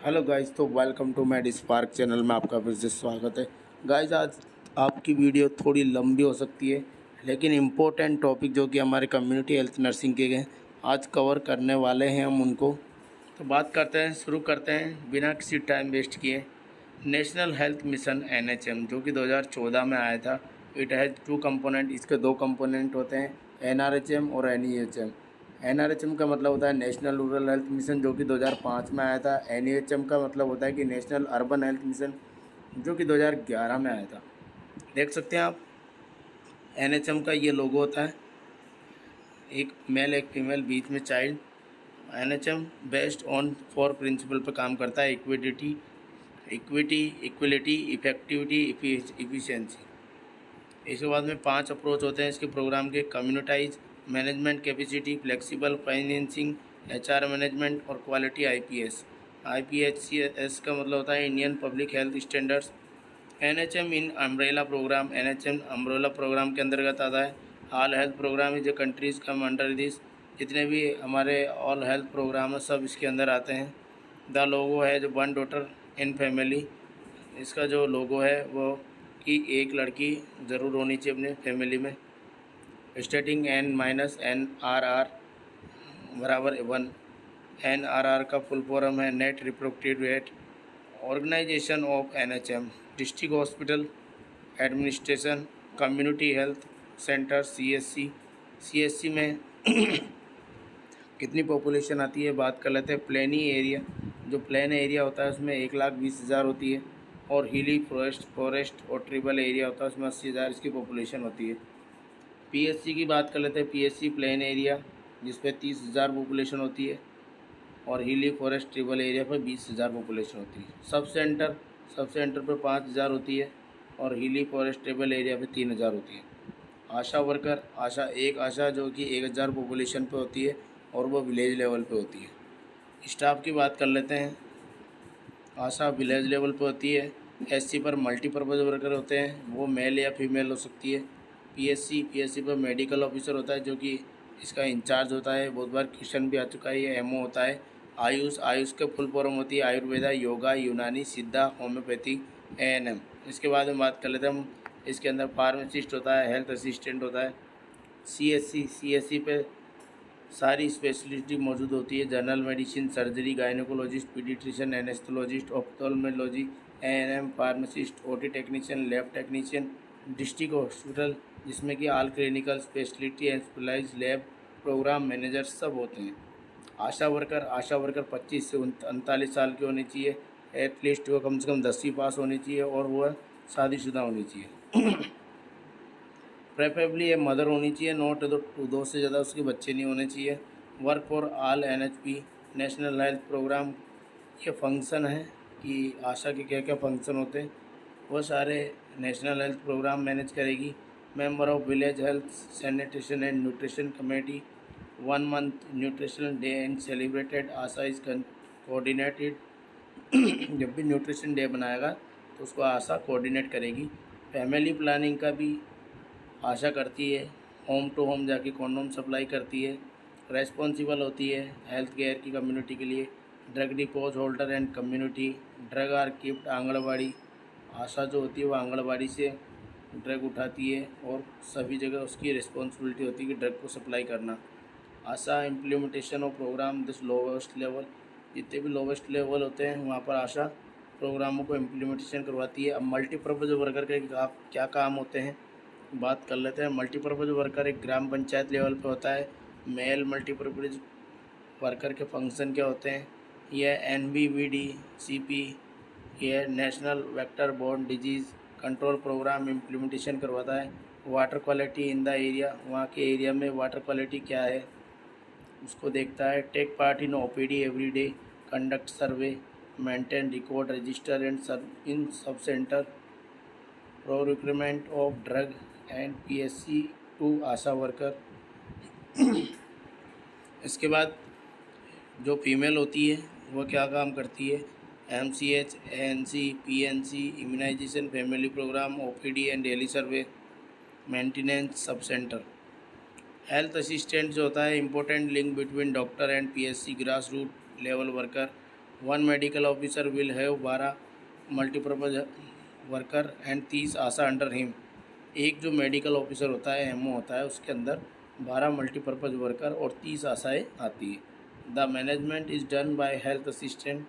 Hello guys, तो welcome to Med Spark channel में आपका फिर से स्वागत है। गाइस, आज आपकी वीडियो थोड़ी लंबी हो सकती है, लेकिन इम्पोर्टेंट टॉपिक जो कि हमारे कम्युनिटी हेल्थ नर्सिंग के हैं आज कवर करने वाले हैं हम उनको। तो बात करते हैं, शुरू करते हैं बिना किसी टाइम वेस्ट किए। नेशनल हेल्थ मिशन NHM जो कि 2014 में आया था। इट हैज़ टू कंपोनेंट, इसके दो कंपोनेंट होते हैं, NRHM और NEHM। NRHM का मतलब होता है नेशनल रूरल हेल्थ मिशन जो कि 2005 में आया था। NEHM का मतलब होता है कि नेशनल अर्बन हेल्थ मिशन जो कि 2011 में आया था। देख सकते हैं आप, NHM का ये लोगो होता है, एक मेल एक फीमेल, बीच में child. NHM based on 4 principle पर काम करता है: इक्विटी, इक्विलिटी, इफेक्टिविटी, इफिशिएंसी। इसके बाद में 5 अप्रोच होते हैं इसके प्रोग्राम के: communitise, management capacity, flexible financing, HR management और क्वालिटी IPS। IPHCS का मतलब होता है Indian public health standards. NHM in umbrella programme, NHM umbrella programme के अंतर्गत आता है। All health programme is a countries come under this. जितने भी हमारे ऑल हेल्थ प्रोग्राम है सब इसके अंदर आते हैं। द लोगो है जो वन डॉटर इन फैमिली, इसका जो लोगो है वो कि एक लड़की ज़रूर होनी चाहिए अपने फैमिली में। स्टेटिंग N-NRR बराबर 1। NRR का फुल फॉर्म है net reproductive rate. Organization of NHM: district hospital administration, community health centre CSC में कितनी पॉपुलेशन आती है बात कर लेते हैं। प्लेनी एरिया, जो प्लेन एरिया होता है उसमें 1,20,000 होती है, और हिली फॉरेस्ट और ट्रिबल एरिया होता है उसमें 80,000 इसकी पॉपुलेशन होती है। PSC की बात कर लेते हैं। PSC प्लेन एरिया जिस पे 30,000 पॉपुलेशन होती है, और हिली फॉरेस्ट ट्रिबल एरिया पर 20,000 पॉपुलेशन होती है। सब सेंटर पर 5,000 होती है, और हिली फॉरेस्ट ट्रिबल एरिया पे 3,000 होती है। आशा वर्कर, एक आशा जो कि 1,000 पॉपुलेशन पे होती है, और वो विलेज लेवल पे होती है। स्टाफ की बात कर लेते हैं। आशा विलेज लेवल पे होती है। SC पर मल्टीपर्पज़ वर्कर होते हैं, वो मेल या फीमेल हो सकती है। PSC पर मेडिकल ऑफिसर होता है जो कि इसका इंचार्ज होता है। बहुत बार क्वेश्चन भी आ चुका है, ये MO होता है। आयुष के फुल फॉर्म होती है आयुर्वेदा, योगा, यूनानी, सिद्धा, होम्योपैथी, ANM। इसके बाद में बात कर लेते हैं हम, इसके अंदर फार्मासिस्ट होता है, हेल्थ असिस्टेंट होता है। CSC पे सारी स्पेशलिटी मौजूद होती है: general medicine, surgery, gynaecologist, paediatrician, anaesthesiologist, ophthalmology, ANM, pharmacist, OT technician, lab technician. District hospital जिसमें कि all clinical speciality and specialise lab programme manager सब होते हैं। आशा वर्कर 25 से 39 साल की होनी चाहिए। एटलीस्ट वो कम से कम 10वीं पास होनी चाहिए, और वह शादीशुदा होनी चाहिए। प्रेफरेबली ये मदर होनी चाहिए, नॉट दो से ज़्यादा उसके बच्चे नहीं होने चाहिए। Work for all NHP national health programme. ये फंक्शन है कि आशा के क्या क्या फंक्शन होते हैं, वो सारे नेशनल हेल्थ प्रोग्राम मैनेज करेगी। Member of village health sanitation and nutrition committee. 1 month nutritional day and celebrated. Asha is coordinated. जब भी न्यूट्रिशन डे बनाएगा तो उसको आशा कोऑर्डिनेट करेगी। फैमिली प्लानिंग का भी आशा करती है। होम टू होम जाके कॉन्डोम सप्लाई करती है। रेस्पॉन्सिबल होती है हेल्थ केयर की कम्युनिटी के लिए। Drug depot holder and community. Drug are kept anganwadi. ASHA जो होती है वो आंगनबाड़ी से ड्रग उठाती है, और सभी जगह उसकी रिस्पॉन्सिबिलिटी होती है कि ड्रग को सप्लाई करना। ASHA implementation of programme this lowest level. जितने भी लोवेस्ट लेवल होते हैं वहाँ पर आशा प्रोग्रामों को इम्प्लीमेंटेशन करवाती है। अब मल्टीपर्पज़ वर्कर के क्या काम होते हैं बात कर लेते हैं। मल्टीपर्पज़ वर्कर एक ग्राम पंचायत लेवल पे होता है। मेल मल्टीपर्पज़ वर्कर के फंक्शन क्या होते हैं? यह NVVD-CP, यह national vector borne disease control programme implementation करवाता है। Water quality in the area, वहाँ के एरिया में वाटर क्वालिटी क्या है उसको देखता है। Take part in OPD every day, conduct survey, maintain record register and in sub centre. Procurement of drug and PSC to ASHA worker. इसके बाद जो फीमेल होती है वो क्या काम करती है? MCH, ANC, PNC, immunization, family programme, OPD and daily survey, maintenance, sub centre. Health assistant जो होता है important link between doctor and PSC, grass root level worker. 1 medical officer will have 12 multipurpose worker and 30 ASHA under him. एक जो medical officer होता है, ammo होता है, उसके अंदर 12 मल्टीपर्पज़ वर्कर और 30 आशाएँ आती है। The management is done by health assistant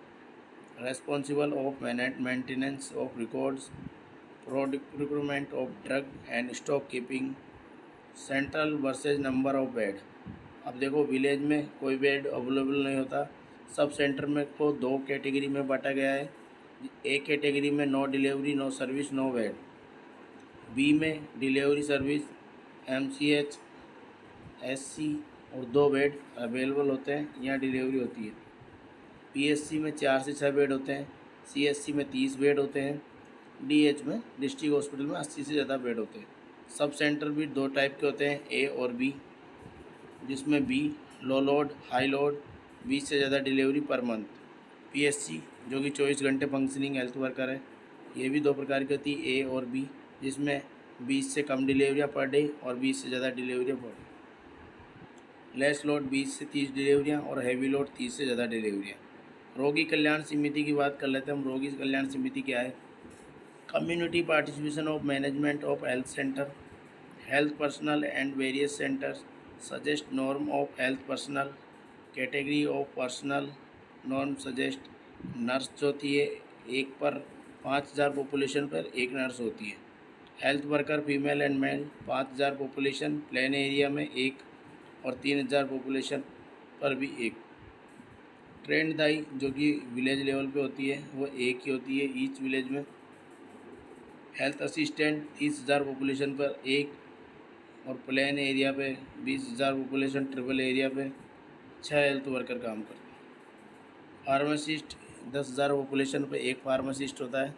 responsible of maintenance of records, procurement of drug and stock keeping, central versus number of bed. अब देखो विलेज में कोई बेड अवेलेबल नहीं होता, सब सेंटर में को 2 कैटेगरी में बांटा गया है। एक कैटेगरी में no delivery no service no bed, B में डिलीवरी सर्विस एमसीएच एससी और 2 बेड अवेलेबल होते हैं, यहाँ डिलीवरी होती है। पीएससी में 4 से 6 बेड होते हैं, सीएससी में 30 बेड होते हैं, डीएच में डिस्ट्रिक्ट हॉस्पिटल में 80 से ज़्यादा बेड होते हैं। सब सेंटर भी 2 टाइप के होते हैं, ए और बी, जिसमें बी लो लोड हाई लोड 20 से ज़्यादा डिलीवरी पर मंथ। पीएससी जो कि 24 घंटे फंक्शनिंग हेल्थ वर्कर है, ये भी 2 प्रकार की होती है, ए और बी, जिसमें 20 से कम डिलीवरियाँ पर डे और 20 से ज़्यादा डिलीवरियाँ पर डे। लेस लोड 20 से 30 डिलीवरियाँ और हैवी लोड 30 से ज़्यादा डिलीवरियाँ। रोगी कल्याण समिति की बात कर लेते हैं हम। रोगी कल्याण समिति क्या है? Community participation of management of health centre, health personnel and various centres suggest norm of health personnel, category of personal norm suggest. Nurse जो होती है, एक पर 5000 पॉपुलेशन पर एक नर्स होती है। Health worker female and male 5000 population plain area में एक और 3000 पॉपुलेशन पर भी एक। ट्रेंड दाई जो कि विलेज लेवल पे होती है, वो एक ही होती है ईच विलेज में। हेल्थ असिस्टेंट 30,000 पॉपुलेशन पर एक और प्लेन एरिया पे 20,000 पॉपुलेशन ट्रिपल एरिया पे 6 हेल्थ वर्कर काम करते हैं। फार्मासिस्ट 10,000 पॉपुलेशन पर एक फार्मासिस्ट होता है,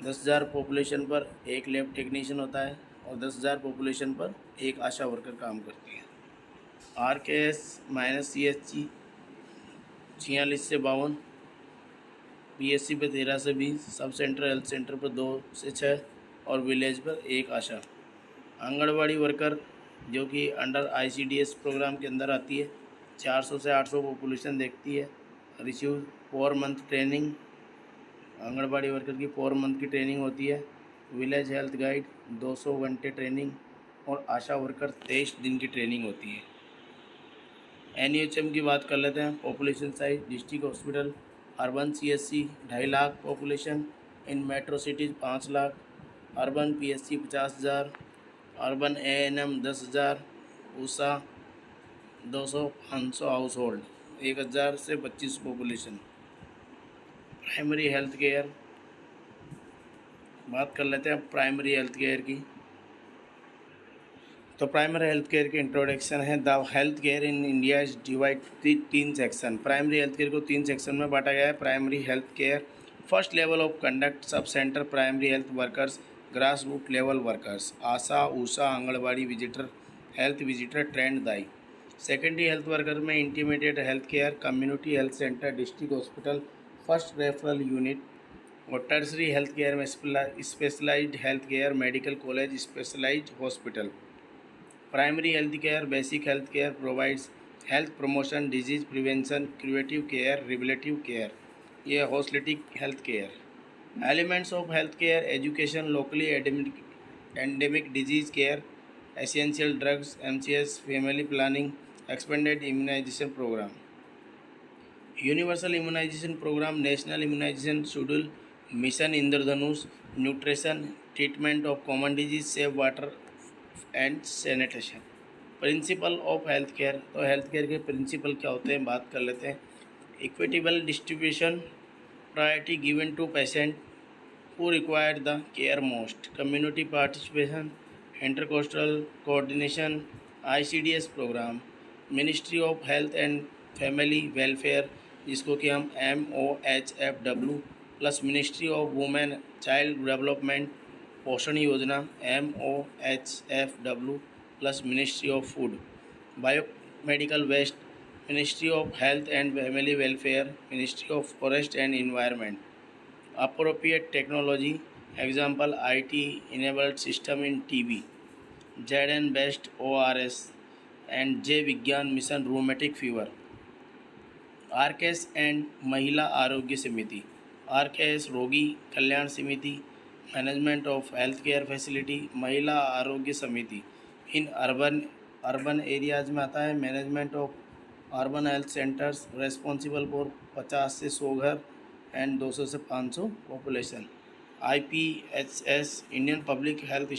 10,000 पॉपुलेशन पर एक लैब टेक्नीशियन होता है और 10,000 पॉपुलेशन पर एक आशा वर्कर काम करती है। RKS -CHG 46 से 52, पीएससी पे 13 से 20, सब सेंटर हेल्थ सेंटर पर 2 से 6 और विलेज पर एक आशा। आंगनबाड़ी वर्कर जो कि अंडर ICDS प्रोग्राम के अंदर आती है, 400 से 800 पॉपुलेशन देखती है। Receive 4 month training, anganwadi worker की 4 मंथ की ट्रेनिंग होती है। विलेज हेल्थ गाइड 200 घंटे ट्रेनिंग और आशा वर्कर 23 दिन की ट्रेनिंग होती है। NUHM की बात कर लेते हैं। Population size district hospital urban CHC 2.5 lakh population, इन metro cities 5 lakh, urban PSC 50,000, urban ANM 10,000, Usha 200-500 house hold 1,000 से 25 पॉपुलेशन। प्राइमरी हेल्थ केयर बात कर लेते हैं प्राइमरी हेल्थ केयर की। तो प्राइमरी हेल्थ केयर के इंट्रोडक्शन है। The health care in India is divide 3 section. Primary health care को 3 सेक्शन में बांटा गया है। Primary health care first level of conduct sub centre primary health workers, grass root level workers, ASHA Usha anganwadi visitor, health visitor trained दाई। Secondary health worker में intimated health care, community health centre, district hospital, first referral unit. और tertiary health care में specialized health care, medical college, specialized hospital. Primary health care, basic health care provides health promotion, disease prevention, curative care, rehabilitative care. ये holistic health care. Elements of health care: education, locally endemic disease care, essential drugs, MCS, family planning, expanded immunization program. Universal immunization program, national immunization schedule, mission Indradhanush, nutrition, treatment of common disease, safe water and sanitation. Principle of health care, तो health care के principle क्या होते हैं बात कर लेते हैं। Equitable distribution, priority given to patient who require the care most, community participation, intercostal coordination, ICDS programme, ministry of health and family welfare जिसको कि हम MOHFW plus ministry of women child development, Poshan Yojana MOHFW plus ministry of food, bio medical waste ministry of health and family welfare, ministry of forest and environment. Appropriate technology example IT enabled system in TB, ZN best ORS and J Vigyan mission rheumatic fever. RKS and Mahila Arogya Samiti, RKS Rogi Kalyan Samiti, management of health care facility, Mahila Arogya Samiti. In urban areas में आता है management of urban health centres, responsible for 50 से 100 घर and 200 से 500 population. IPHS Indian public health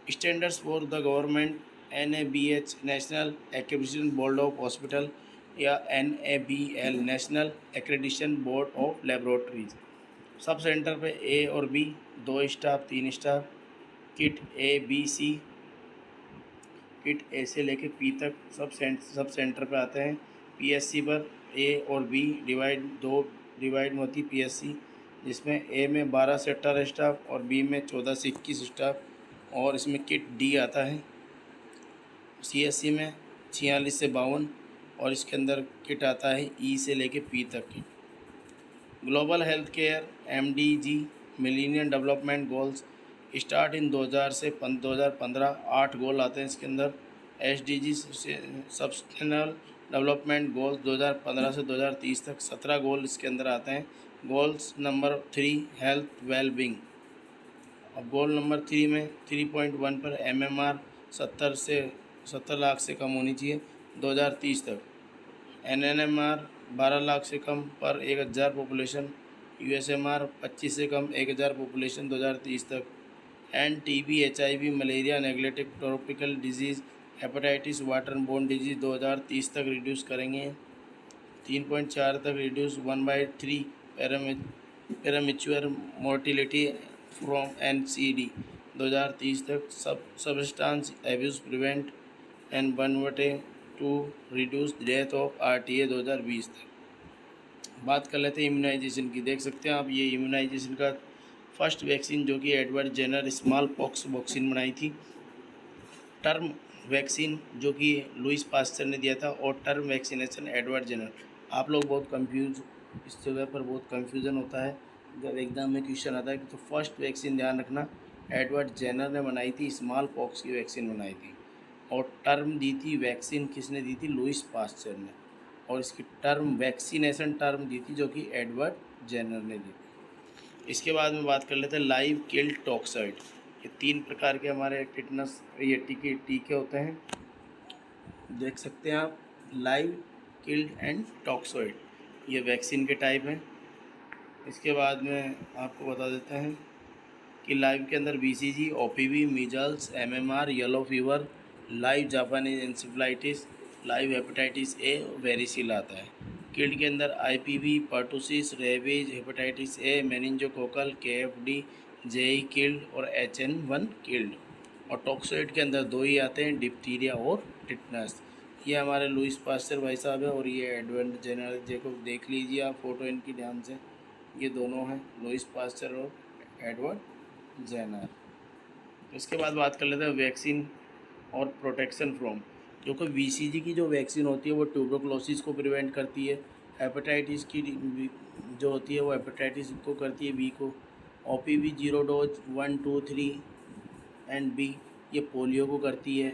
standards for the government, NABH national accreditation board of hospital या NABL national accreditation board of laboratories. Sub centre पे A और B 2 staff 3 staff. Kit ABC, kit A से लेके P तक sub centre पे आते हैं। PSC पर A और B डिवाइड में होती PSC, जिसमें A में 12 से 18 स्टाफ और B में 14 से 21 स्टाफ। और इसमें किट D आता है। CSC में 46 से 52 और इसके अंदर किट आता है E से लेके P तक की। Global health care MDG millennium development goals start in 2000 से 2015, 8 गोल आते हैं इसके अंदर। SDG सस्टेनेबल डेवलपमेंट गोल्स 2015 से 2030 तक 17 गोल इसके अंदर आते हैं। Goals number 3 health wellbeing. अब गोल नंबर 3 में 3.1 पर MMR 70 लाख से कम होनी चाहिए 2030 तक। NNMR 12 लाख से कम पर 1000 पॉपुलेशन। USMR 25 से कम 1000 पॉपुलेशन 2030 तक। TB HIV malaria neglective tropical disease hepatitis water borne disease 2030 तक रिड्यूस करेंगे। 3.4 तक reduce 1/3 premature mortality from NCD 2030 तक। Substance abuse prevent and 1/2 reduce death of RTA 2020 तक। बात कर लेते हैं इम्यूनाइजेशन की। देख सकते हैं आप ये इम्यूनाइजेशन का फर्स्ट वैक्सीन जो कि Edward Jenner smallpox vaccine बनाई थी। टर्म वैक्सीन जो कि लुइस पास्चर ने दिया था, और टर्म वैक्सीनेशन एडवर्ड जेनर। आप लोग बहुत कंफ्यूज, इस जगह पर बहुत कंफ्यूजन होता है जब एग्ज़ाम में क्वेश्चन आता है कि तो फर्स्ट वैक्सीन ध्यान रखना एडवर्ड जेनर ने बनाई थी, स्मॉल पॉक्स की वैक्सीन बनाई थी। और टर्म दी थी वैक्सीन किसने दी थी? लुइस पास्चर ने। और इसकी टर्म वैक्सीनेशन टर्म दी थी जो कि एडवर्ड जेनर ने दी थी। इसके बाद में बात कर लेते हैं लाइव किल्ड टॉक्सॉइड। ये 3 प्रकार के हमारे टिटनस ये टीके होते हैं, देख सकते हैं आप। लाइव किल्ड एंड टॉक्सॉइड ये वैक्सीन के टाइप हैं। इसके बाद में आपको बता देते हैं कि लाइव के अंदर BCG, OPV, measles, MMR, yellow fever, live Japanese encephalitis, live hepatitis A, वेरिसिल आता है। किल्ड के अंदर IPV, pertussis, rabies, hepatitis A, meningococcal, KFD, JE killed और HN1 किल्ड। और टॉक्सोइड के अंदर 2 ही आते हैं, डिप्थीरिया और टिटनस। ये हमारे लुइस पास्चर भाई साहब है और ये एडवर्ड जेनर को देख लीजिए आप फ़ोटो इनकी ध्यान से। ये दोनों हैं, लुइस पास्चर और एडवर्ड जेनर। इसके बाद बात कर लेते हैं वैक्सीन और प्रोटेक्शन फ्रॉम। जो कि BCG की जो वैक्सीन होती है वो ट्यूबरकुलोसिस को प्रिवेंट करती है। हेपेटाइटिस की जो होती है वो हेपेटाइटिस को करती है, B को। OPV 0 डोज 1, 2, 3 एंड B ये पोलियो को करती है।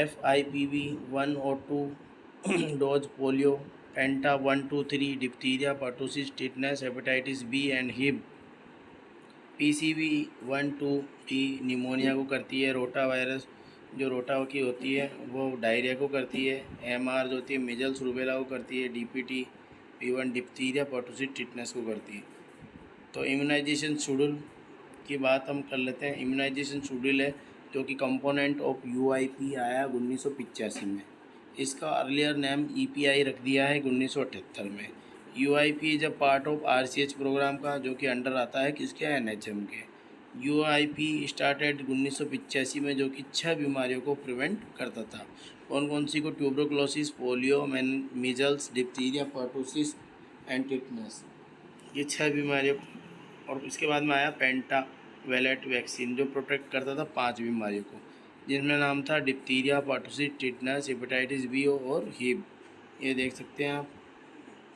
FIPV 1 और 2 डोज polio. Penta 1, 2, 3 diphtheria, pertussis, tetanus, hepatitis B and Hib. PCV 1, 2 T pneumonia को करती है। रोटा वायरस जो रोटा की होती है वो डायरिया को करती है। MR जो होती है मिजल्स रूबेला को करती है। DPT P1 diphtheria, pertussis, tetanus को करती है। तो इम्यूनाइजेशन शेड्यूल की बात हम कर लेते हैं। इम्यूनाइजेशन शेड्यूल है जो कि कंपोनेंट ऑफ UIP आया 1985 में। इसका अर्लियर नेम EPI रख दिया है 1978 में। UIP is a part of RCH programme का, जो कि अंडर आता है किसके? NHM के। UIP स्टार्टेड 1985 में, जो कि 6 बीमारियों को प्रिवेंट करता था। कौन कौन सी को? Tuberculosis, polio, measles, diphtheria, pertussis and tetanus, ये 6 बीमारियों। और इसके बाद में आया पेंटावेलेट वैक्सीन जो प्रोटेक्ट करता था 5 बीमारियों को, जिनमें नाम था diphtheria, pertussis, tetanus, hepatitis B और हिब। ये देख सकते हैं आप,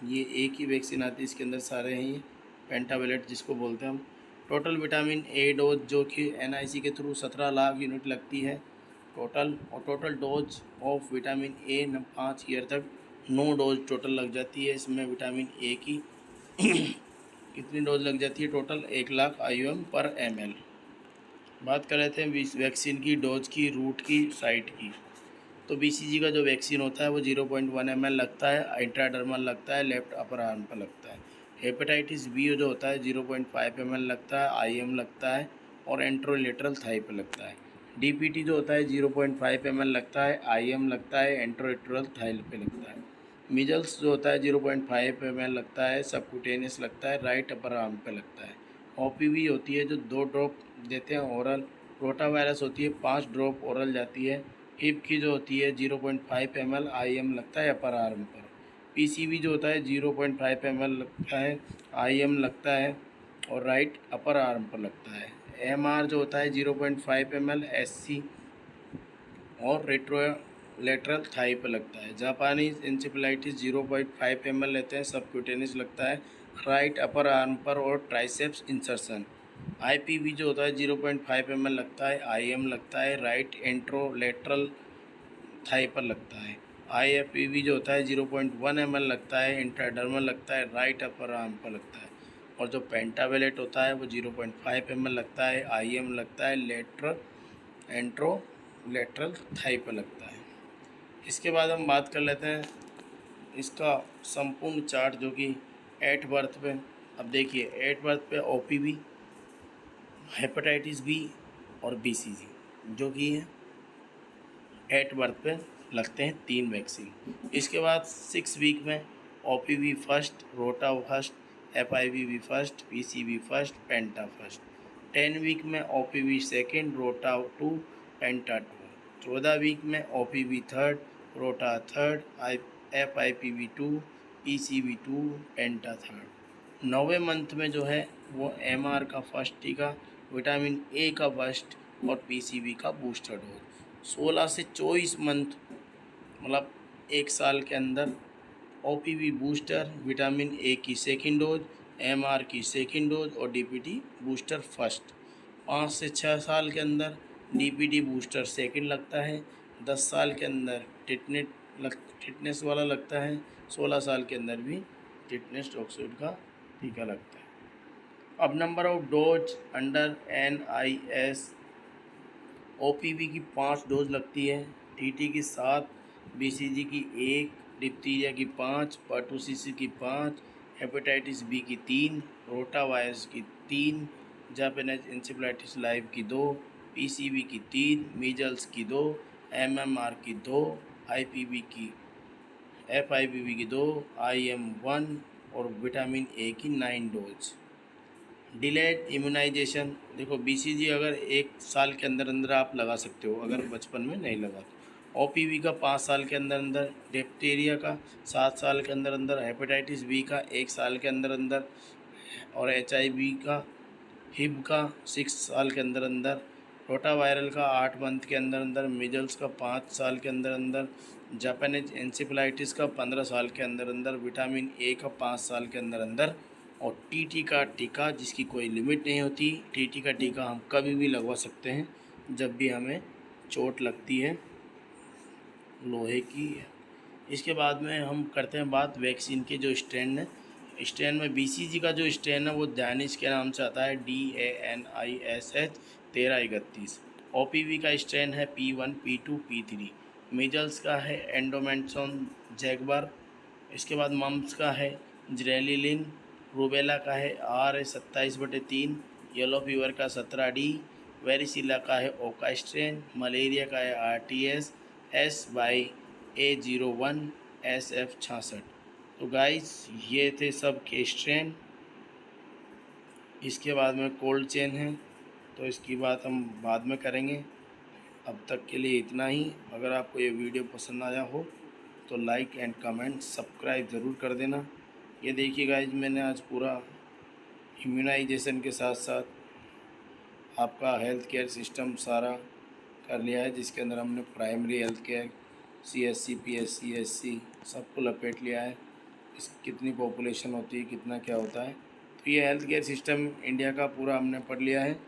ये एक ही वैक्सीन आती है, इसके अंदर सारे हैं ये पेंटावेलेट जिसको बोलते हैं हम। टोटल विटामिन A डोज जो कि NIC के थ्रू 17 लाख यूनिट लगती है टोटल। और total dose of vitamin A 5 year तक 9 डोज टोटल लग जाती है इसमें विटामिन ए की। कितनी डोज लग जाती है टोटल? 1,00,000 IUM पर ml। बात कर रहे थे वैक्सीन की डोज की, रूट की, साइट की। तो BCG का जो वैक्सीन होता है वो 0.1 ml लगता है, इंट्राडर्मल लगता है, लेफ्ट अपर आर्म पर लगता है। हेपेटाइटिस बी जो होता है 0.5 ml लगता है, IM लगता है और एंट्रोलेटरल थाई पे लगता है। DPT जो होता है 0.5 ml लगता है, IM लगता है, एंट्रोलेटरल थाई पे लगता है। मीजल्स जो होता है 0.5 ml लगता है, सबक्यूटेनियस लगता है, राइट अपर आर्म पे लगता है। OPV होती है जो 2 ड्रॉप देते हैं ओरल। रोटा वायरस होती है 5 ड्रॉप ओरल जाती है। हिप की जो होती है 0.5 ml IM लगता है अपर आर्म पर। PCV जो होता है 0.5 ml लगता है, IM लगता है और राइट अपर आर्म पर लगता है। MR जो होता है 0.5 ml SC और रेट्रोलेटरल थाई पर लगता है। जापानीज इंसेफेलाइटिस 0.5 ml लेते हैं, सबक्यूटेनियस लगता है, राइट अपर आर्म पर और ट्राइसेप्स इंसर्शन। IPV जो होता है 0.5 ml लगता है, IM लगता है, राइट एंट्रोलेटरल थाई पर लगता है। IFPV जो होता है 0.1 ml लगता है, इंट्राडर्मल लगता है, राइट अपर आर्म पर लगता है। और जो पेंटावेलेट होता है वो 0.5 ml लगता है, IM लगता है, एंट्रोलेटरल थाई पर लगता है। इसके बाद हम बात कर लेते हैं इसका संपूर्ण चार्ट जो कि एट बर्थ पे। अब देखिए एट बर्थ पे OPV, हेपेटाइटिस बी और BCG जो कि एट बर्थ पे लगते हैं 3 वैक्सीन। इसके बाद 6 वीक में OPV first, rota first, FIVV first, PCV first, penta first. 10 week में OPV second, rota 2, penta 2। 14 week में OPV third, rota third, FIPV 2, PCV 2, penta third. 9वें मंथ में जो है वो MR का फर्स्ट टीका, विटामिन ए का फर्स्ट और PCV का बूस्टर डोज। 16 से 24 मंथ मतलब 1 साल के अंदर OPV बूस्टर, विटामिन ए की सेकेंड डोज, MR की सेकेंड डोज और DPT बूस्टर फर्स्ट। 5 से 6 साल के अंदर DPT बूस्टर सेकेंड लगता है। 10 साल के अंदर टिटनेस वाला लगता है। 16 साल के अंदर भी टिटनेस टॉक्साइड का टीका लगता है। अब number of dose under NIS, OPV की 5 डोज लगती है, TT की 7, BCG की 1, डिप्थीरिया की 5, पर्टुसिस की 5, हेपेटाइटिस बी की 3, रोटा वायरस की 3, जापानीज इंसेफेलाइटिस लाइव की 2, PCV की 3, मीजल्स की 2, MMR की 2, IPV की FIPV की 2, IM 1 और विटामिन ए की 9 डोज। डिलेड इम्यूनाइजेशन, देखो BCG अगर 1 साल के अंदर अंदर आप लगा सकते हो, अगर बचपन में नहीं लगा तो। OPV का 5 साल के अंदर अंदर, डिप्थीरिया का 7 साल के अंदर अंदर, हेपेटाइटिस बी का 1 साल के अंदर अंदर और HIV का, हिब का 6 साल के अंदर अंदर, रोटा वायरल का 8 मंथ के अंदर अंदर, मीजल्स का 5 साल के अंदर अंदर, जापानीज एंसेफेलाइटिस का 15 साल के अंदर अंदर, विटामिन ए का 5 साल के अंदर अंदर और TT का टीका जिसकी कोई लिमिट नहीं होती। TT का टीका हम कभी भी लगवा सकते हैं जब भी हमें चोट लगती है लोहे की। इसके बाद में हम करते हैं बात वैक्सीन के जो स्ट्रेन है। स्ट्रेन में BCG का जो स्ट्रेन है वो डैनिश के नाम से आता है, DANISH 1331। OPV का स्ट्रेन है P1, P2, P3। मीजल्स का है एंडोमेंट्सोन जैगबर। इसके बाद मम्स का है ज्रेलिलिन। रूबेला का है R27/3। येलो फीवर का 17D। वेरिसिला का है ओका स्ट्रेन। मलेरिया का है RTS S/A01 SF66। तो गाइस ये थे सब के स्ट्रेन। इसके बाद में कोल्ड चेन है तो इसकी बात हम बाद में करेंगे। अब तक के लिए इतना ही। अगर आपको ये वीडियो पसंद आया हो तो लाइक एंड कमेंट सब्सक्राइब ज़रूर कर देना। ये देखिए गाइज मैंने आज पूरा इम्यूनाइजेशन के साथ साथ आपका हेल्थ केयर सिस्टम सारा कर लिया है, जिसके अंदर हमने primary health care, CSC, PSC, SC सबको लपेट लिया है। इस कितनी पॉपुलेशन होती है, कितना क्या होता है, तो ये हेल्थ केयर सिस्टम इंडिया का पूरा हमने पढ़ लिया है।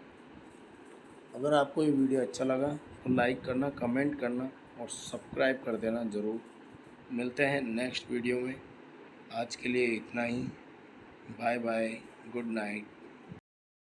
अगर आपको ये वीडियो अच्छा लगा तो लाइक करना, कमेंट करना और सब्सक्राइब कर देना ज़रूर। मिलते हैं नेक्स्ट वीडियो में। आज के लिए इतना ही। Bye bye, good night.